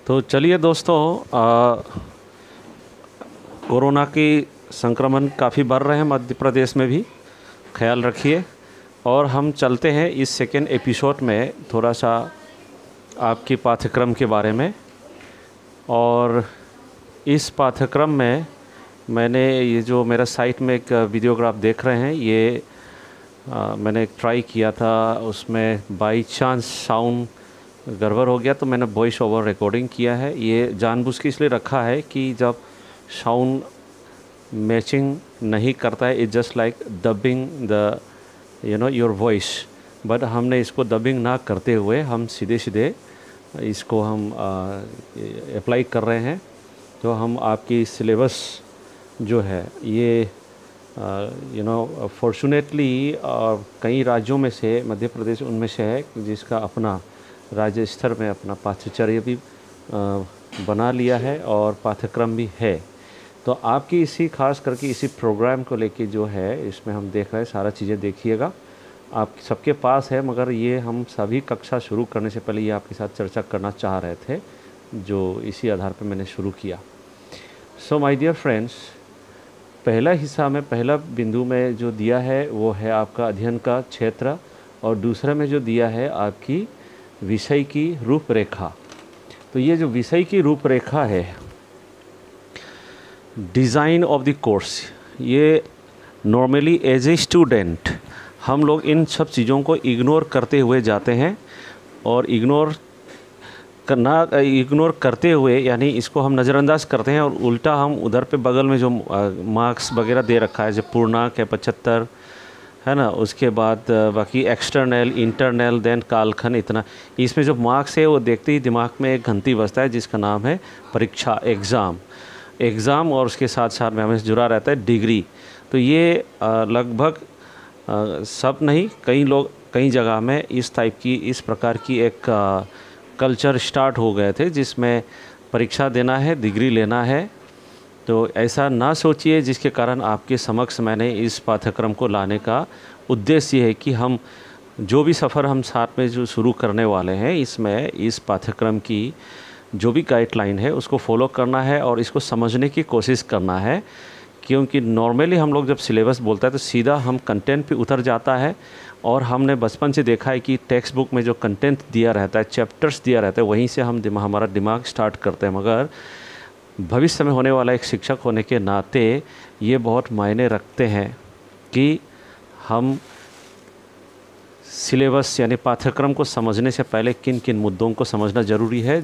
तो चलिए दोस्तों, कोरोना की संक्रमण काफ़ी बढ़ रहे हैं मध्य प्रदेश में भी, ख्याल रखिए। और हम चलते हैं इस सेकेंड एपिसोड में थोड़ा सा आपकी पाठ्यक्रम के बारे में। और इस पाठ्यक्रम में मैंने ये जो मेरा साइट में एक वीडियोग्राफ देख रहे हैं, ये मैंने ट्राई किया था। उसमें बाई चांस साउंड गड़बड़ हो गया तो मैंने वॉइस ओवर रिकॉर्डिंग किया है। ये जानबूझ के इसलिए रखा है कि जब साउंड मैचिंग नहीं करता है, it's just like dubbing the your voice. But हमने इसको डबिंग ना करते हुए हम सीधे इसको हम अप्लाई कर रहे हैं। तो हम आपकी सिलेबस जो है ये फॉर्चुनेटली कई राज्यों में से मध्य प्रदेश उनमें से है जिसका अपना राज्य स्तर में अपना पाठ्यचर्या भी बना लिया है और पाठ्यक्रम भी है। तो आपकी इसी खास करके इसी प्रोग्राम को लेके जो है इसमें हम देख रहे हैं, सारा चीज़ें देखिएगा। आप सबके पास है, मगर ये हम सभी कक्षा शुरू करने से पहले ये आपके साथ चर्चा करना चाह रहे थे, जो इसी आधार पर मैंने शुरू किया। सो माय डियर फ्रेंड्स, पहला हिस्सा में पहला बिंदु में जो दिया है वो है आपका अध्ययन का क्षेत्र, और दूसरा में जो दिया है आपकी विषय की रूपरेखा। तो ये जो विषय की रूपरेखा है, डिज़ाइन ऑफ द कोर्स, ये नॉर्मली एज ए स्टूडेंट हम लोग इन सब चीज़ों को इग्नोर करते हुए जाते हैं। और इग्नोर करते हुए यानी इसको हम नज़रअंदाज करते हैं, और उल्टा हम उधर पे बगल में जो मार्क्स वगैरह दे रखा है, जो पूर्णांक है 75 है ना, उसके बाद बाकी एक्सटर्नल इंटरनल देन कालखंड, इतना इसमें जो मार्क्स है वो देखते ही दिमाग में एक घंटी बजता है जिसका नाम है परीक्षा, एग्ज़ाम। और उसके साथ साथ में हमें जुड़ा रहता है डिग्री। तो ये लगभग सब नहीं, कई लोग कई जगह में इस टाइप की इस प्रकार की एक कल्चर स्टार्ट हो गए थे जिसमें परीक्षा देना है, डिग्री लेना है। तो ऐसा ना सोचिए, जिसके कारण आपके समक्ष मैंने इस पाठ्यक्रम को लाने का उद्देश्य ये है कि हम जो भी सफ़र हम साथ में जो शुरू करने वाले हैं, इसमें इस पाठ्यक्रम की जो भी गाइडलाइन है उसको फॉलो करना है और इसको समझने की कोशिश करना है। क्योंकि नॉर्मली हम लोग जब सिलेबस बोलता है तो सीधा हम कंटेंट पे उतर जाता है, और हमने बचपन से देखा है कि टेक्स्ट बुक में जो कंटेंट दिया रहता है, चैप्टर्स दिया रहता है, वहीं से हम हमारा दिमाग स्टार्ट करते हैं। मगर भविष्य में होने वाला एक शिक्षक होने के नाते ये बहुत मायने रखते हैं कि हम सिलेबस यानी पाठ्यक्रम को समझने से पहले किन किन मुद्दों को समझना ज़रूरी है,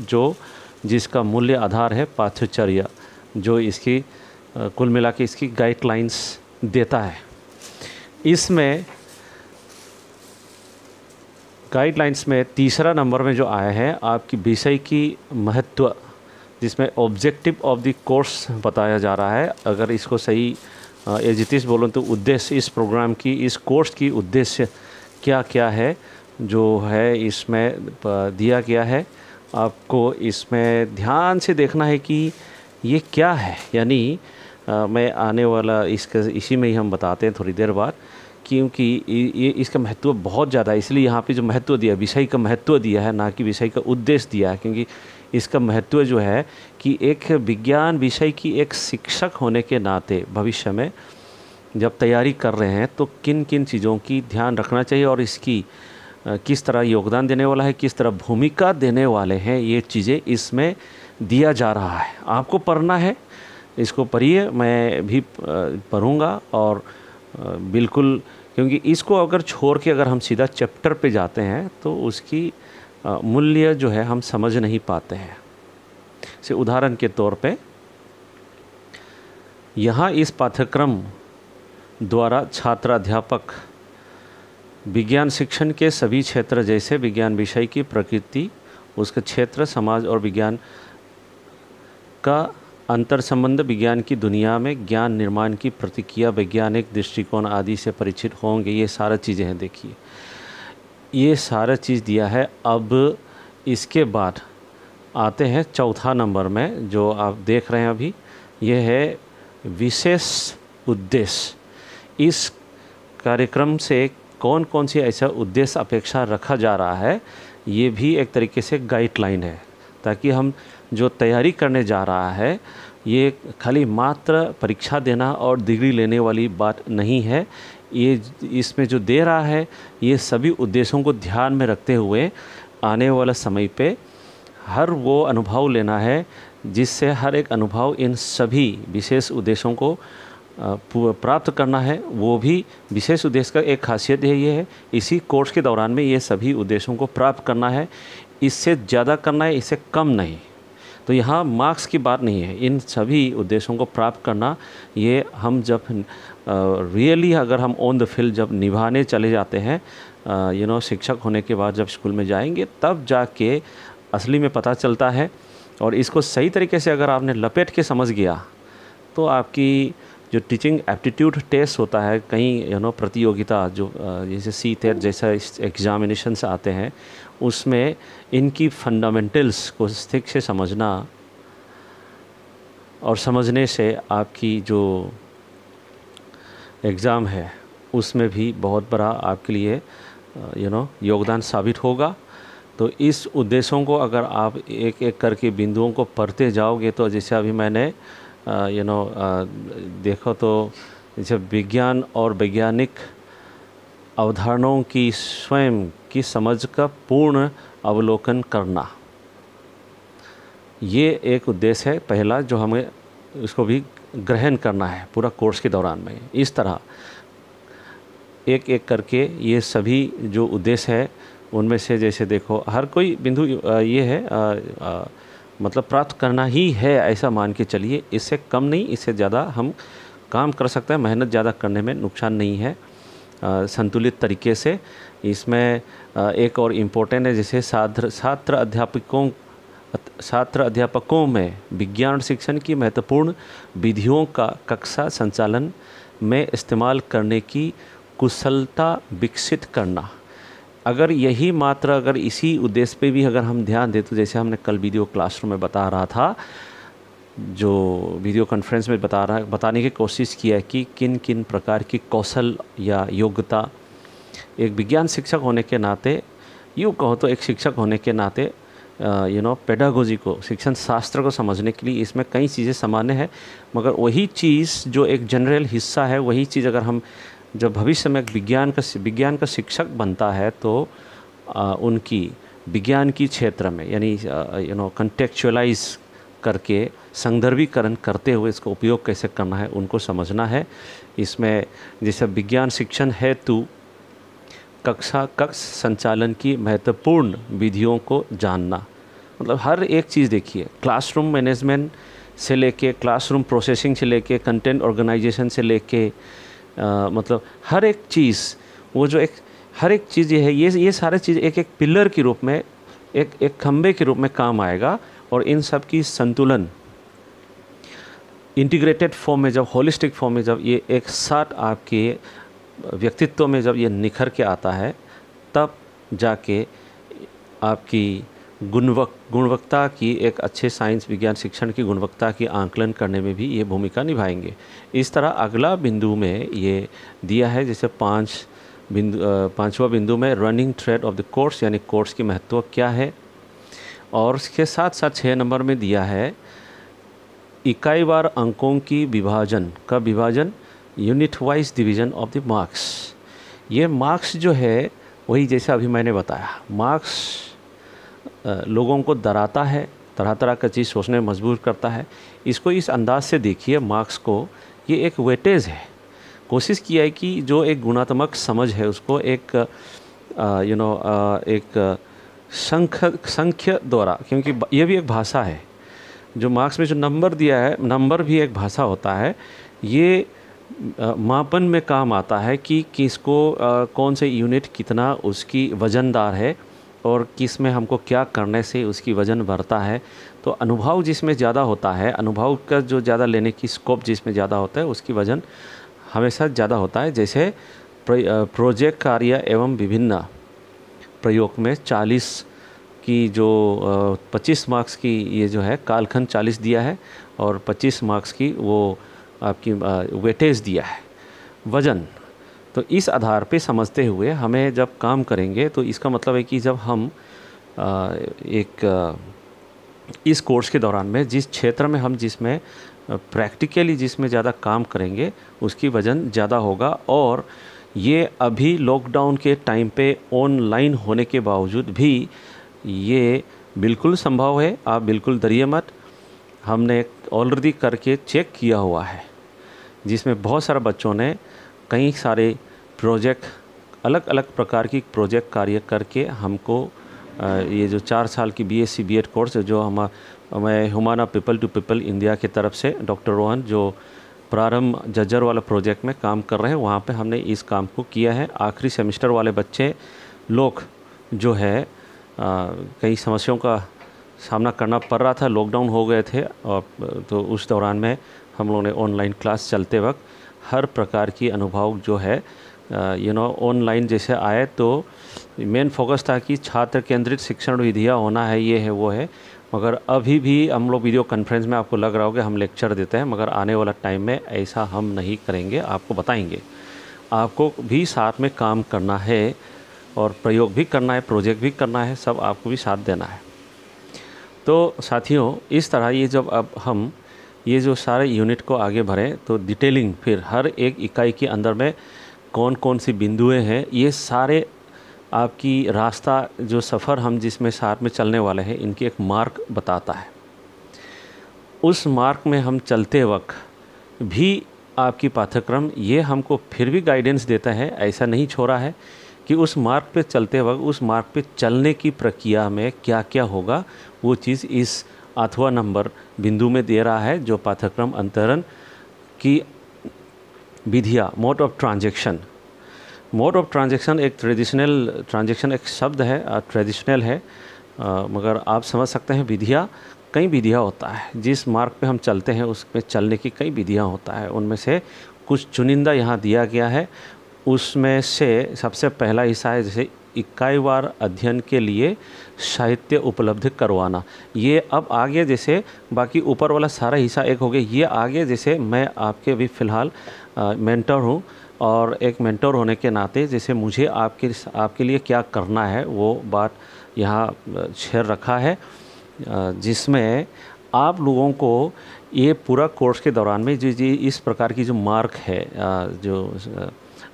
जिसका मूल्य आधार है पाठ्यचर्या, जो इसकी कुल मिला के इसकी गाइडलाइंस देता है। इसमें गाइडलाइंस में तीसरा नंबर में जो आया है आपकी विषय की महत्व, जिसमें ऑब्जेक्टिव ऑफ द कोर्स बताया जा रहा है। अगर इसको सही एज इट इज़ बोलूँ तो उद्देश्य इस प्रोग्राम की, इस कोर्स की उद्देश्य क्या क्या है जो है इसमें दिया गया है। आपको इसमें ध्यान से देखना है कि ये क्या है। यानी मैं आने वाला इसी में ही हम बताते हैं थोड़ी देर बाद, क्योंकि ये इसका महत्व बहुत ज़्यादा है। इसलिए यहाँ पे जो महत्व दिया, विषय का महत्व दिया है, ना कि विषय का उद्देश्य दिया है। क्योंकि इसका महत्व जो है कि एक विज्ञान विषय की एक शिक्षक होने के नाते भविष्य में जब तैयारी कर रहे हैं तो किन किन चीज़ों की ध्यान रखना चाहिए, और इसकी किस तरह योगदान देने वाला है, किस तरह भूमिका देने वाले हैं, ये चीज़ें इसमें दिया जा रहा है। आपको पढ़ना है, इसको पढ़िए, मैं भी पढ़ूँगा। और बिल्कुल, क्योंकि इसको अगर छोड़ के अगर हम सीधा चैप्टर पे जाते हैं तो उसकी मूल्य जो है हम समझ नहीं पाते हैं। से उदाहरण के तौर पे यहाँ इस पाठ्यक्रम द्वारा छात्र अध्यापक विज्ञान शिक्षण के सभी क्षेत्र जैसे विज्ञान विषय की प्रकृति, उसका क्षेत्र, समाज और विज्ञान का अंतर संबंध, विज्ञान की दुनिया में ज्ञान निर्माण की प्रतिक्रिया, वैज्ञानिक दृष्टिकोण आदि से परिचित होंगे। ये सारा चीज़ें हैं। देखिए, ये सारा चीज़ दिया है। अब इसके बाद आते हैं चौथा नंबर में जो आप देख रहे हैं अभी, ये है विशेष उद्देश्य। इस कार्यक्रम से कौन कौन सी ऐसा उद्देश्य अपेक्षा रखा जा रहा है, ये भी एक तरीके से गाइडलाइन है। ताकि हम जो तैयारी करने जा रहा है ये खाली मात्र परीक्षा देना और डिग्री लेने वाली बात नहीं है। ये इसमें जो दे रहा है ये सभी उद्देश्यों को ध्यान में रखते हुए आने वाला समय पे हर वो अनुभव लेना है जिससे हर एक अनुभव इन सभी विशेष उद्देश्यों को प्राप्त करना है। वो भी विशेष उद्देश्य का एक खासियत ये है, इसी कोर्स के दौरान में ये सभी उद्देश्यों को प्राप्त करना है, इससे ज़्यादा करना है, इससे कम नहीं। तो यहाँ मार्क्स की बात नहीं है, इन सभी उद्देश्यों को प्राप्त करना ये हम जब रियली अगर हम ऑन द फील्ड जब निभाने चले जाते हैं शिक्षक होने के बाद जब स्कूल में जाएंगे तब जाके असली में पता चलता है। और इसको सही तरीके से अगर आपने लपेट के समझ गया तो आपकी जो टीचिंग एप्टीट्यूड टेस्ट होता है कहीं प्रतियोगिता जो जैसे CTET जैसा एग्जामिनेशन आते हैं उसमें इनकी फंडामेंटल्स को ठीक से समझना और समझने से आपकी जो एग्ज़ाम है उसमें भी बहुत बड़ा आपके लिए योगदान साबित होगा। तो इस उद्देश्यों को अगर आप एक एक करके बिंदुओं को पढ़ते जाओगे तो जैसे अभी मैंने देखो तो जैसे विज्ञान और वैज्ञानिक अवधारणाओं की स्वयं की समझ का पूर्ण अवलोकन करना, ये एक उद्देश्य है पहला जो हमें इसको भी ग्रहण करना है पूरा कोर्स के दौरान में। इस तरह एक एक करके ये सभी जो उद्देश्य है उनमें से जैसे देखो हर कोई बिंदु ये है मतलब प्राप्त करना ही है ऐसा मान के चलिए, इससे कम नहीं, इससे ज़्यादा हम काम कर सकते हैं, मेहनत ज़्यादा करने में नुकसान नहीं है संतुलित तरीके से। इसमें एक और इम्पोर्टेंट है जैसे छात्र अध्यापकों में विज्ञान शिक्षण की महत्वपूर्ण विधियों का कक्षा संचालन में इस्तेमाल करने की कुशलता विकसित करना। अगर यही मात्र अगर इसी उद्देश्य पे भी अगर हम ध्यान दें तो जैसे हमने कल वीडियो क्लासरूम में बता रहा था, जो वीडियो कॉन्फ्रेंस में बताने की कोशिश किया कि किन किन प्रकार की कौशल या योग्यता एक विज्ञान शिक्षक होने के नाते, यूँ कहो तो एक शिक्षक होने के नाते पेडागोजी को, शिक्षण शास्त्र को समझने के लिए इसमें कई चीज़ें सामान्य है, मगर वही चीज़ जो एक जनरल हिस्सा है वही चीज़ अगर हम जब भविष्य में विज्ञान का शिक्षक बनता है तो उनकी विज्ञान की क्षेत्र में यानी कंटेक्चुअलाइज करके संदर्भीकरण करते हुए इसको उपयोग कैसे करना है उनको समझना है। इसमें जैसे विज्ञान शिक्षण हेतु कक्ष संचालन की महत्वपूर्ण विधियों को जानना, मतलब हर एक चीज़ देखिए, क्लासरूम मैनेजमेंट से लेके क्लासरूम प्रोसेसिंग से लेके कंटेंट ऑर्गेनाइजेशन से लेके मतलब हर एक चीज़, वो जो हर एक चीज़ ये है, ये सारे चीज़ एक एक पिलर के रूप में एक खंबे के रूप में काम आएगा। और इन सब की संतुलन इंटीग्रेटेड फॉर्म में जब होलिस्टिक फॉर्म में जब ये एक साथ आपके व्यक्तित्व में जब ये निखर के आता है तब जाके आपकी गुणवत्ता की एक अच्छे साइंस विज्ञान शिक्षण की गुणवत्ता की आंकलन करने में भी ये भूमिका निभाएंगे। इस तरह अगला बिंदु में ये दिया है जैसे पांचवा बिंदु में running thread of the course, यानी कोर्स की महत्व क्या है। और इसके साथ साथ 6 नंबर में दिया है इकाईवार अंकों की विभाजन unit wise division of the marks. ये मार्क्स जो है वही जैसे अभी मैंने बताया, मार्क्स लोगों को डराता है, तरह तरह का चीज़ सोचने में मजबूर करता है। इसको इस अंदाज से देखिए, मार्क्स को ये एक वेटेज है। कोशिश किया है कि जो एक गुणात्मक समझ है उसको एक एक संख्य द्वारा, क्योंकि ये भी एक भाषा है, जो मार्क्स में जो नंबर दिया है, नंबर भी एक भाषा होता है। ये मापन में काम आता है कि किसको कौन से यूनिट कितना उसकी वज़नदार है और किस में हमको क्या करने से उसकी वज़न बढ़ता है। तो अनुभव जिसमें ज़्यादा होता है, अनुभव का जो ज़्यादा लेने की स्कोप जिसमें ज़्यादा होता है उसकी वज़न हमेशा ज़्यादा होता है। जैसे प्रोजेक्ट कार्य एवं विभिन्न प्रयोग में 40 की जो 25 मार्क्स की ये जो है कालखंड 40 दिया है और 25 मार्क्स की वो आपकी वेटेज दिया है, वज़न। तो इस आधार पे समझते हुए हमें जब काम करेंगे तो इसका मतलब है कि जब हम एक इस कोर्स के दौरान में जिस क्षेत्र में हम जिसमें प्रैक्टिकली जिसमें ज़्यादा काम करेंगे उसकी वज़न ज़्यादा होगा। और ये अभी लॉकडाउन के टाइम पे ऑनलाइन होने के बावजूद भी ये बिल्कुल संभव है। आप बिल्कुल डरिए मत, हमने ऑलरेडी करके चेक किया हुआ है, जिसमें बहुत सारे बच्चों ने कई सारे प्रोजेक्ट, अलग अलग प्रकार की प्रोजेक्ट कार्य करके हमको ये जो 4 साल की बीएससी बीएड कोर्स है, जो मैं Humana people to people India की तरफ से डॉक्टर रोहन जो प्रारंभ जज्जर वाला प्रोजेक्ट में काम कर रहे हैं, वहाँ पे हमने इस काम को किया है। आखिरी सेमेस्टर वाले बच्चे लोग जो है कई समस्याओं का सामना करना पड़ रहा था, लॉकडाउन हो गए थे, और तो उस दौरान में हम लोगों ने ऑनलाइन क्लास चलते वक्त हर प्रकार की अनुभव जो है ऑनलाइन जैसे आए तो मेन फोकस था कि छात्र केंद्रित शिक्षण विधियाँ होना है, ये है वो है। मगर अभी भी हम लोग वीडियो कॉन्फ्रेंस में आपको लग रहा होगा हम लेक्चर देते हैं, मगर आने वाला टाइम में ऐसा हम नहीं करेंगे, आपको बताएंगे। आपको भी साथ में काम करना है और प्रयोग भी करना है, प्रोजेक्ट भी करना है, सब आपको भी साथ देना है। तो साथियों, इस तरह ये जब अब हम ये जो सारे यूनिट को आगे बढ़ें तो डिटेलिंग फिर हर एक इकाई के अंदर में कौन कौन सी बिंदुएं हैं, ये सारे आपकी रास्ता जो सफ़र हम जिसमें साथ में चलने वाले हैं इनकी एक मार्क बताता है। उस मार्क में हम चलते वक्त भी आपकी पाठ्यक्रम ये हमको फिर भी गाइडेंस देता है, ऐसा नहीं छोड़ा है कि उस मार्ग पे चलते वक्त उस मार्ग पे चलने की प्रक्रिया में क्या क्या होगा, वो चीज़ इस 8वां नंबर बिंदु में दे रहा है, जो पाठ्यक्रम अंतरण की विधियाँ, mode of transaction. Mode of transaction एक ट्रेडिशनल ट्रांजैक्शन एक शब्द है, ट्रेडिशनल है, मगर आप समझ सकते हैं विधियाँ, कई विधियाँ होता है। जिस मार्ग पे हम चलते हैं उसमें चलने की कई विधियाँ होता है, उनमें से कुछ चुनिंदा यहाँ दिया गया है। उसमें से सबसे पहला हिस्सा है जैसे इकाईवार अध्ययन के लिए साहित्य उपलब्ध करवाना। ये अब आगे जैसे बाकी ऊपर वाला सारा हिस्सा एक हो गया, ये आगे जैसे मैं आपके भी फ़िलहाल मेंटर हूँ, और एक मेंटर होने के नाते जैसे मुझे आपके लिए क्या करना है वो बात यहाँ शेयर रखा है, जिसमें आप लोगों को ये पूरा कोर्स के दौरान में जो इस प्रकार की जो मार्क है, जो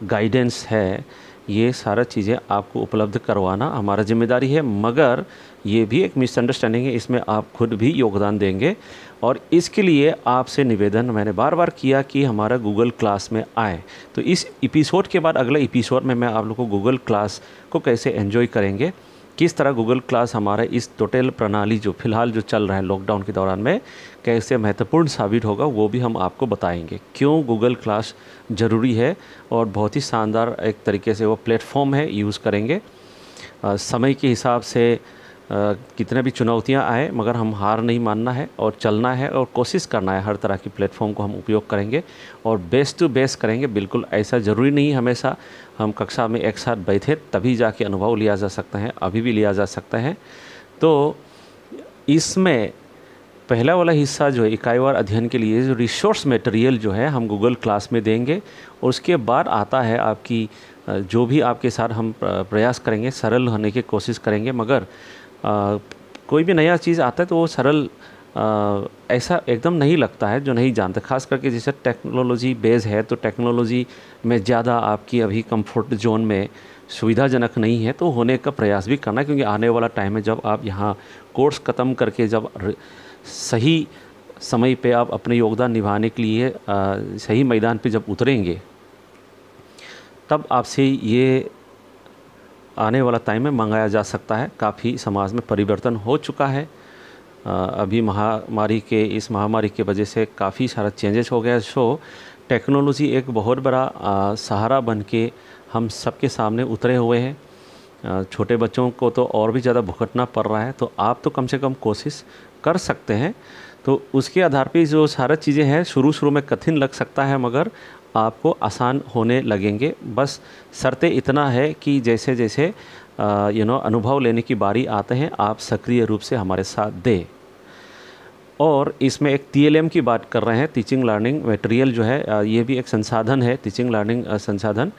गाइडेंस है, ये सारा चीज़ें आपको उपलब्ध करवाना हमारा जिम्मेदारी है। मगर ये भी एक मिसअंडरस्टैंडिंग है, इसमें आप खुद भी योगदान देंगे। और इसके लिए आपसे निवेदन मैंने बार बार किया कि हमारा गूगल क्लास में आए। तो इस एपिसोड के बाद अगले एपिसोड में मैं आप लोगों को गूगल क्लास को कैसे एंजॉय करेंगे, किस तरह गूगल क्लास हमारा इस टोटल प्रणाली जो फ़िलहाल जो चल रहा है लॉकडाउन के दौरान में कैसे महत्वपूर्ण साबित होगा, वो भी हम आपको बताएंगे। क्यों गूगल क्लास ज़रूरी है और बहुत ही शानदार एक तरीके से वो प्लेटफॉर्म है, यूज़ करेंगे। समय के हिसाब से कितने भी चुनौतियां आए मगर हम हार नहीं मानना है और चलना है और कोशिश करना है। हर तरह की प्लेटफॉर्म को हम उपयोग करेंगे और बेस्ट टू बेस्ट करेंगे। बिल्कुल ऐसा ज़रूरी नहीं हमेशा हम कक्षा में एक साथ बैठे तभी जाके अनुभव लिया जा सकता है, अभी भी लिया जा सकता है। तो इसमें पहला वाला हिस्सा जो है इकाईवार अध्ययन के लिए जो रिसोर्स मटेरियल जो है हम गूगल क्लास में देंगे। उसके बाद आता है आपकी जो भी आपके साथ हम प्रयास करेंगे, सरल होने की कोशिश करेंगे। मगर कोई भी नया चीज़ आता है तो वो सरल ऐसा एकदम नहीं लगता है जो नहीं जानते। खास करके जैसे टेक्नोलॉजी बेस है तो टेक्नोलॉजी में ज़्यादा आपकी अभी कंफर्ट जोन में सुविधाजनक नहीं है, तो होने का प्रयास भी करना है। क्योंकि आने वाला टाइम है जब आप यहाँ कोर्स ख़त्म करके जब सही समय पे आप अपने योगदान निभाने के लिए सही मैदान पे जब उतरेंगे, तब आपसे ये आने वाला टाइम में मंगाया जा सकता है। काफ़ी समाज में परिवर्तन हो चुका है। अभी इस महामारी के वजह से काफ़ी सारा चेंजेस हो गया। सो टेक्नोलॉजी एक बहुत बड़ा सहारा बन के हम सबके सामने उतरे हुए हैं। छोटे बच्चों को तो और भी ज़्यादा भुगतना पड़ रहा है, तो आप तो कम से कम कोशिश कर सकते हैं। तो उसके आधार पे जो सारा चीज़ें हैं शुरू में कठिन लग सकता है मगर आपको आसान होने लगेंगे। बस शर्तें इतना है कि जैसे जैसे अनुभव लेने की बारी आते हैं आप सक्रिय रूप से हमारे साथ दें। और इसमें एक TLM की बात कर रहे हैं, टीचिंग लर्निंग मटेरियल जो है ये भी एक संसाधन है, टीचिंग लर्निंग संसाधन।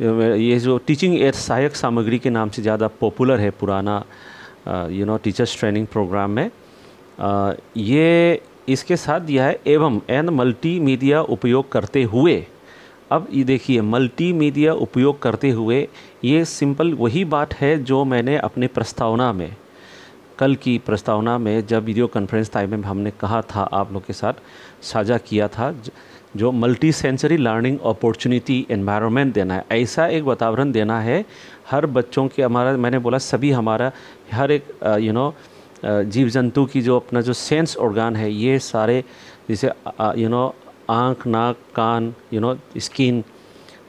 ये जो टीचिंग एड सहायक सामग्री के नाम से ज़्यादा पॉपुलर है पुराना टीचर्स ट्रेनिंग प्रोग्राम में। ये इसके साथ दिया है एवं एन मल्टीमीडिया उपयोग करते हुए। अब ये देखिए मल्टीमीडिया उपयोग करते हुए, ये सिंपल वही बात है जो मैंने अपने प्रस्तावना में, कल की प्रस्तावना में जब वीडियो कॉन्फ्रेंस टाइम में हमने कहा था, आप लोग के साथ साझा किया था, जो multi sensory learning opportunity environment देना है, ऐसा एक वातावरण देना है हर बच्चों के। हमारा मैंने बोला सभी हमारा हर एक जीव जंतु की जो अपना जो सेंस ऑर्गन है, ये सारे जैसे आँख, नाक, कान, स्किन,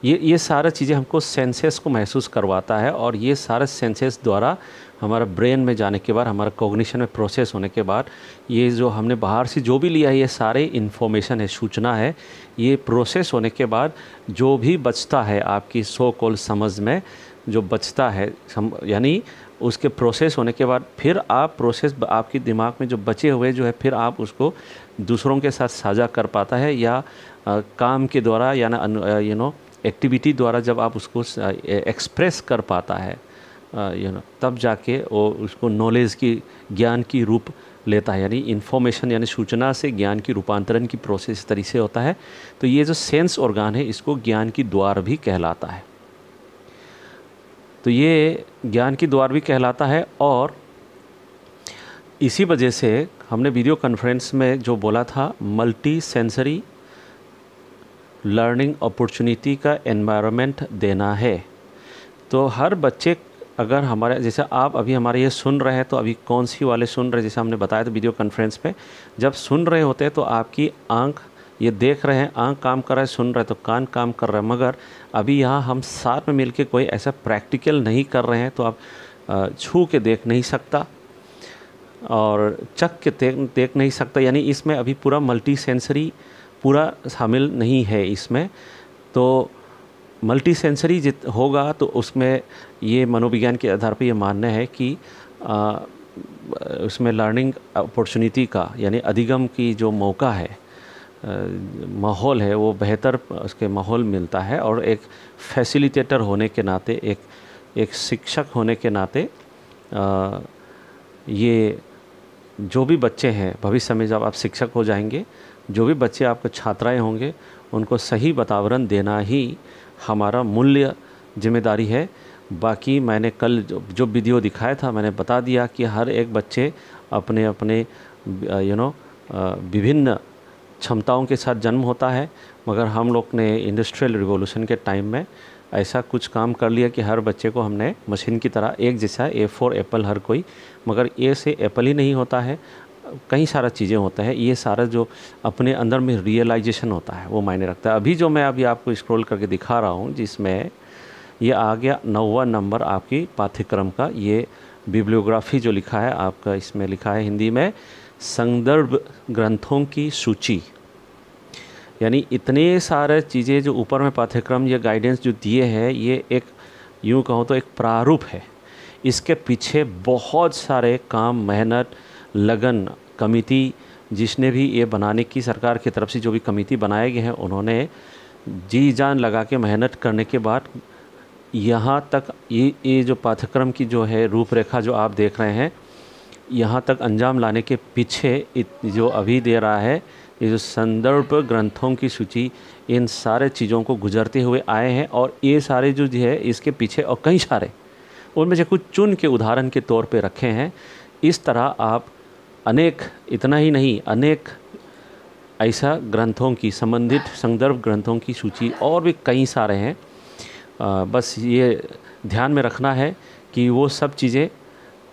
ये सारा चीज़ें हमको सेंसेस को महसूस करवाता है। और ये सारे सेंसेस द्वारा हमारा ब्रेन में जाने के बाद, हमारा कॉग्निशन में प्रोसेस होने के बाद, ये जो हमने बाहर से जो भी लिया है, ये सारे इन्फॉर्मेशन है, सूचना है, ये प्रोसेस होने के बाद जो भी बचता है आपकी सो कॉल समझ में, जो बचता है यानी उसके प्रोसेस होने के बाद फिर आप प्रोसेस आपके दिमाग में जो बचे हुए जो है, फिर आप उसको दूसरों के साथ साझा कर पाता है, या काम के द्वारा या एक्टिविटी द्वारा जब आप उसको एक्सप्रेस कर पाता है, तब जाके वो उसको नॉलेज की, ज्ञान की रूप लेता है। यानी इन्फॉर्मेशन यानी सूचना से ज्ञान की रूपांतरण की प्रोसेस इस तरीके से होता है। तो ये जो सेंस ऑर्गन है, इसको ज्ञान की द्वार भी कहलाता है। तो ये ज्ञान की द्वार भी कहलाता है। और इसी वजह से हमने वीडियो कॉन्फ्रेंस में जो बोला था, मल्टी सेंसरी लर्निंग अपॉर्चुनिटी का एनवायरनमेंट देना है। तो हर बच्चे, अगर हमारे जैसे आप अभी हमारे ये सुन रहे हैं, तो अभी कौन सी वाले सुन रहे हैं, जैसे हमने बताया था वीडियो कॉन्फ्रेंस पे, जब सुन रहे होते हैं तो आपकी आंख, ये देख रहे हैं, आंख काम कर रहा है, सुन रहे हैं तो कान काम कर रहा है। मगर अभी यहाँ हम साथ में मिलके कोई ऐसा प्रैक्टिकल नहीं कर रहे हैं, तो आप छू के देख नहीं सकता और चख के देख नहीं सकता। यानी इसमें अभी पूरा मल्टी सेंसरी पूरा शामिल नहीं है इसमें। तो मल्टी सेंसरी होगा तो उसमें ये मनोविज्ञान के आधार पर ये मानना है कि उसमें लर्निंग अपॉर्चुनिटी का यानी अधिगम की जो मौका है, माहौल है, वो बेहतर उसके माहौल मिलता है। और एक फैसिलिटेटर होने के नाते, एक शिक्षक होने के नाते, ये जो भी बच्चे हैं भविष्य में जब आप शिक्षक हो जाएंगे, जो भी बच्चे आपके छात्राएं होंगे, उनको सही वातावरण देना ही हमारा मूल्य जिम्मेदारी है। बाकी मैंने कल जो वीडियो दिखाया था, मैंने बता दिया कि हर एक बच्चे अपने अपने विभिन्न क्षमताओं के साथ जन्म होता है। मगर हम लोग ने इंडस्ट्रियल रिवॉल्यूशन के टाइम में ऐसा कुछ काम कर लिया कि हर बच्चे को हमने मशीन की तरह एक जैसा, ए फॉर एप्पल हर कोई, मगर ए से एप्पल ही नहीं होता है, कई सारा चीज़ें होता है। ये सारा जो अपने अंदर में रियलाइजेशन होता है वो मायने रखता है। अभी जो मैं अभी आपको स्क्रॉल करके दिखा रहा हूँ, जिसमें ये आ गया 9वां नंबर आपकी पाठ्यक्रम का, ये बिब्लियोग्राफी जो लिखा है आपका, इसमें लिखा है हिंदी में संदर्भ ग्रंथों की सूची। यानी इतने सारे चीज़ें जो ऊपर में पाठ्यक्रम ये गाइडेंस जो दिए हैं, ये एक यूँ कहूँ तो एक प्रारूप है। इसके पीछे बहुत सारे काम, मेहनत, लगन, कमेटी जिसने भी ये बनाने की, सरकार की तरफ से जो भी कमेटी बनाए गए हैं, उन्होंने जी जान लगा के मेहनत करने के बाद यहाँ तक ये जो पाठ्यक्रम की जो है रूपरेखा जो आप देख रहे हैं, यहाँ तक अंजाम लाने के पीछे जो अभी दे रहा है, ये जो संदर्भ ग्रंथों की सूची, इन सारे चीज़ों को गुजरते हुए आए हैं। और ये सारे जो है इसके पीछे और कई सारे, उनमें से कुछ चुन के उदाहरण के तौर पे रखे हैं। इस तरह आप अनेक, इतना ही नहीं, अनेक ऐसा ग्रंथों की, संबंधित संदर्भ ग्रंथों की सूची और भी कई सारे हैं। बस ये ध्यान में रखना है कि वो सब चीज़ें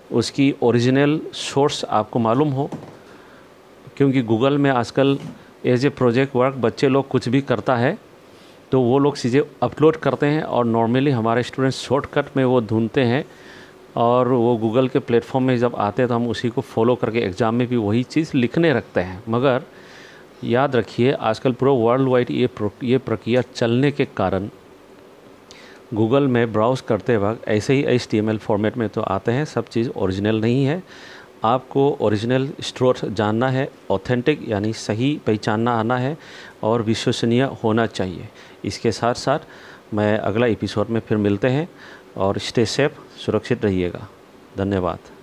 उसकी ओरिजिनल सोर्स आपको मालूम हो, क्योंकि गूगल में आजकल एज ए प्रोजेक्ट वर्क बच्चे लोग कुछ भी करता है तो वो लोग चीज़ें अपलोड करते हैं, और नॉर्मली हमारे स्टूडेंट्स शॉर्टकट में वो ढूंढते हैं, और वो गूगल के प्लेटफॉर्म में जब आते हैं तो हम उसी को फॉलो करके एग्ज़ाम में भी वही चीज़ लिखने रखते हैं। मगर याद रखिए, आजकल पूरा वर्ल्ड वाइड ये प्रक्रिया चलने के कारण गूगल में ब्राउज़ करते वक्त ऐसे ही HTML फॉर्मेट में तो आते हैं, सब चीज़ ओरिजिनल नहीं है। आपको ओरिजिनल स्रोत जानना है, ऑथेंटिक यानी सही पहचानना आना है, और विश्वसनीय होना चाहिए। इसके साथ साथ मैं अगला एपिसोड में फिर मिलते हैं, और स्टे सेफ, सुरक्षित रहिएगा। धन्यवाद।